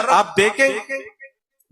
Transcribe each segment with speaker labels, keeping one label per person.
Speaker 1: طرف آپ دیکھیں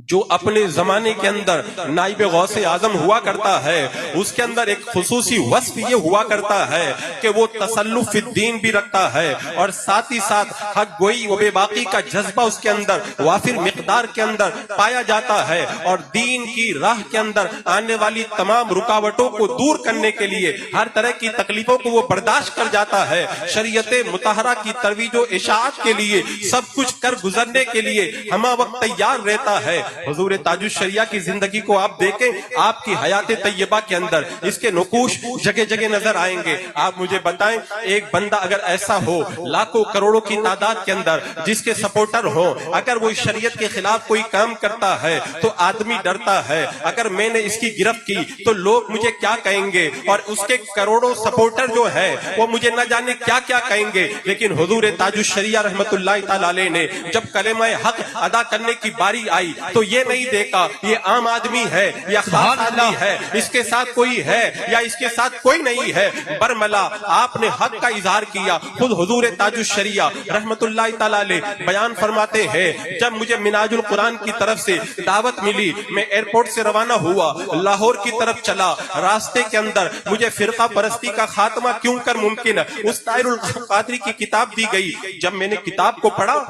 Speaker 1: جو اپنے زمانے کے اندر نائب غوث اعظم ہوا کرتا ہے، اس کے اندر ایک خصوصی وصف یہ ہوا کرتا ہے کہ وہ تسلف فی الدین بھی رکھتا ہے، اور ساتھ ہی ساتھ حق گوئی و بے باقی کا جذبہ اس کے اندر وافر مقدار کے اندر پایا جاتا ہے، اور دین کی راہ کے اندر آنے والی تمام رکاوٹوں کو دور کرنے کے لیے ہر طرح کی تکلیفوں کو وہ برداشت کر جاتا ہے، شریعت مطہرہ کی ترویج و اشاعت کے لیے سب کچھ کر گزرنے کے لیے ہمہ وقت تیار رہتا ہے۔ حضور تاج الشریعہ کی زندگی کو آپ دیکھیں، آپ کی حیات طیبہ کے اندر اس کے نقوش جگہ جگہ نظر آئیں گے۔ آپ مجھے بتائیں، ایک بندہ اگر ایسا ہو لاکھوں کروڑوں کی تعداد کے اندر جس کے سپورٹر ہوں، اگر وہ شریعت کے خلاف کوئی کام کرتا ہے تو آدمی ڈرتا ہے، اگر میں نے اس کی گرفت کی تو لوگ مجھے کیا کہیں گے، اور اس کے کروڑوں سپورٹر جو ہے وہ مجھے نہ جانے کیا کیا کہیں گے۔ لیکن حضور تاج الشریعہ رحمت اللہ تعالی علیہ نے جب کلمہ حق ادا کرنے کی باری آئی تو یہ نہیں دیکھا یہ عام آدمی ہے یا خاص آدمی ہے، اس کے ساتھ کوئی ہے یا اس کے ساتھ کوئی نہیں ہے، برملا آپ نے حق کا اظہار کیا۔ خود حضور تاج الشریعہ رحمت اللہ تعالی علیہ بیان فرماتے ہیں، جب مجھے منہاج القرآن کی طرف سے دعوت ملی، میں ایئرپورٹ سے روانہ ہوا، لاہور کی طرف چلا، راستے کے اندر مجھے فرقہ پرستی کا خاتمہ کیوں کر ممکن ہے اس طاہر القادری کی کتاب دی گئی۔ جب میں نے کتاب کو پڑھا،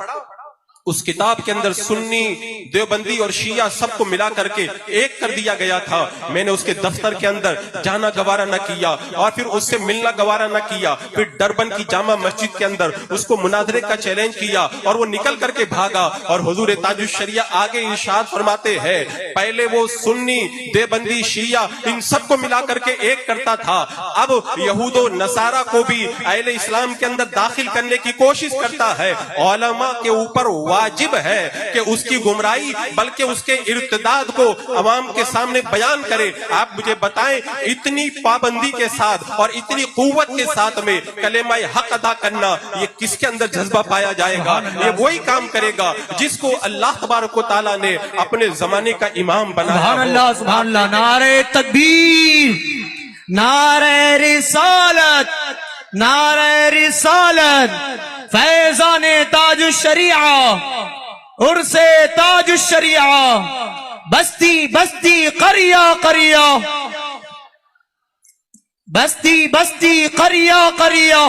Speaker 1: اس کتاب کے اندر سنی، دیوبندی اور شیعہ سب کو ملا کر کے ایک کر دیا گیا تھا۔ میں نے اس کے دفتر کے اندر جانا گوارا نہ کیا، اور پھر اس سے ملنا گوارا نہ کیا، پھر ڈربن کی جامع مسجد کے اندر اس کو مناظرے کا چیلنج کیا، اور وہ نکل کر کے بھاگا۔ اور حضور تاج الشریعہ آگے ارشاد فرماتے ہیں، پہلے وہ سنی، دیوبندی، شیعہ ان سب کو ملا کر کے ایک کرتا تھا، اب یہود و نصارہ کو بھی اہل اسلام کے اندر داخل کرنے کی کوشش کرتا ہے۔ علماء کے اوپر واجب ہے کہ اس کی گمراہی بلکہ اس کے ارتداد کو عوام کے سامنے بیان کرے۔ آپ مجھے بتائیں، اتنی پابندی کے ساتھ اور اتنی قوت کے ساتھ میں کلمہ حق ادا کرنا، یہ کس کے اندر جذبہ پایا جائے گا؟ یہ وہی کام کرے گا جس کو اللہ تبارک و تعالیٰ نے اپنے زمانے کا امام بنایا۔
Speaker 2: سبحان اللہ، سبحان اللہ، نعرہ تکبیر، نعرہ رسالت، نعرہ رسالت، فیضان تاج الشریعہ، عرس تاج الشریعہ، بستی بستی قریہ قریہ، بستی بستی قریہ قریہ۔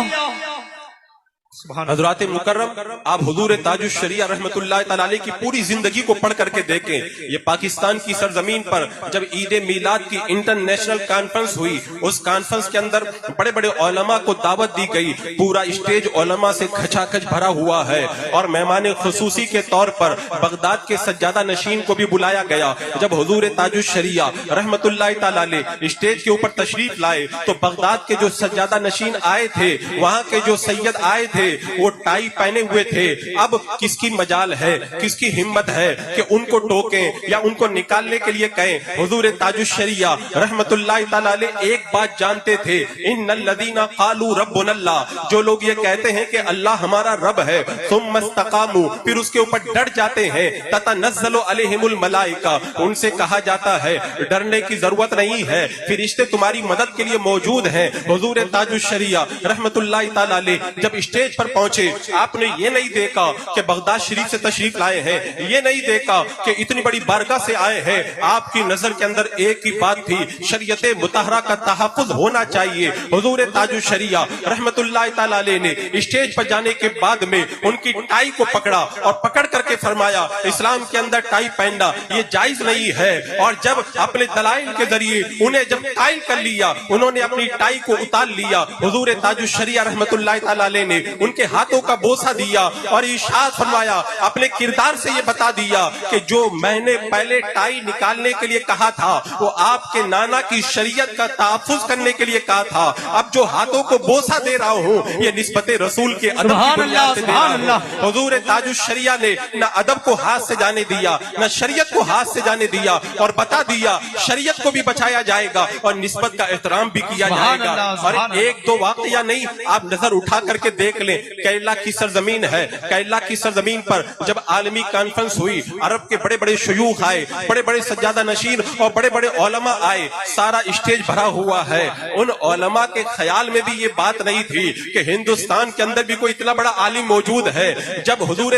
Speaker 1: حضرات مکرم، آپ حضور تاج الشریعہ رحمت اللہ تعالی علیہ کی پوری زندگی کو پڑھ کر کے دیکھیں۔ یہ پاکستان کی سرزمین پر جب عید میلاد کی انٹرنیشنل کانفرنس ہوئی، اس کانفرنس کے اندر بڑے بڑے علماء کو دعوت دی گئی، پورا اسٹیج علماء سے کھچا کھچ بھرا ہوا ہے، اور مہمان خصوصی کے طور پر بغداد کے سجادہ نشین کو بھی بلایا گیا۔ جب حضور تاج الشریعہ رحمت اللہ تعالی علیہ اسٹیج کے اوپر تشریف لائے تو بغداد کے جو سجادہ نشین آئے تھے، وہاں کے جو سید آئے تھے، وہ ٹائی پہنے ہوئے تھے۔ اب کس کی مجال ہے، کس کی ہمت ہے کہ ان کو ٹوکیں یا ان کو نکالنے کے لیے کہیں؟ حضور تاج الشریعہ رحمت اللہ تعالی علیہ ایک بات جانتے تھے، ان الذین قالوا ربنا اللہ، جو لوگ یہ کہتے ہیں کہ اللہ ہمارا رب ہے، ثم استقاموا، پھر اس کے اوپر ڈٹ جاتے ہیں، تتنزل علیہم الملائکہ، ان سے کہا جاتا ہے ڈرنے کی ضرورت نہیں ہے، فرشتے تمہاری مدد کے لیے موجود ہیں۔ حضور تاج الشریعہ رحمت اللہ تعالی علیہ جب اسٹیج پر پہنچے، آپ نے یہ نہیں دیکھا کہ بغداد شریف سے تشریف لائے ہیں، یہ نہیں دیکھا کہ اتنی بڑی بارگاہ سے آئے ہیں۔ آپ کی نظر کے اندر ایک ہی بات تھی، شریعت مطہرہ کا تحفظ ہونا چاہیے۔ حضور تاج الشریعہ رحمت اللہ تعالی علیہ نے اسٹیج پر جانے کے بعد میں ان کی ٹائی کو پکڑا اور پکڑ کر کے فرمایا، اسلام کے اندر ٹائی پہننا یہ جائز نہیں ہے۔ اور جب اپنے دلائل کے ذریعے انہیں جب قائل کر لیا، انہوں نے اپنی ٹائی کو اتار لیا، حضور تاج الشریعہ رحمت اللہ تعالی علیہ نے ان کے ہاتھوں کا بوسہ دیا اور ارشاد فرمایا، اپنے کردار سے یہ بتا دیا کہ جو میں نے پہلے ٹائی نکالنے کے لیے کہا تھا وہ آپ کے نانا کی شریعت کا تحفظ کرنے کے لیے کہا تھا، اب جو ہاتھوں کو بوسہ دے رہا ہوں یہ نسبت رسول کے ادب کی بنیاد سے دے رہا ہوں۔ حضور تاج الشریعہ نے نہ ادب کو ہاتھ سے جانے دیا، نہ شریعت کو ہاتھ سے جانے دیا، اور بتا دیا شریعت کو بھی بچایا جائے گا اور نسبت کا احترام بھی کیا جائے گا۔ اور ایک دو واقعہ نہیں، آپ نظر اٹھا کر کے دیکھ لیں، کیرلا کی سرزمین ہے، کیرلا کی سرزمین پر جب عالمی کانفرنس ہوئی، عرب کے بڑے بڑے شیوخ آئے، بڑے بڑے سجادہ نشین اور بڑے بڑے علماء آئے، سارا اسٹیج بھرا ہوا ہے۔ ان علماء کے خیال میں بھی یہ بات نہیں تھی کہ ہندوستان کے اندر بھی کوئی اتنا بڑا عالم موجود ہے۔ جب حضور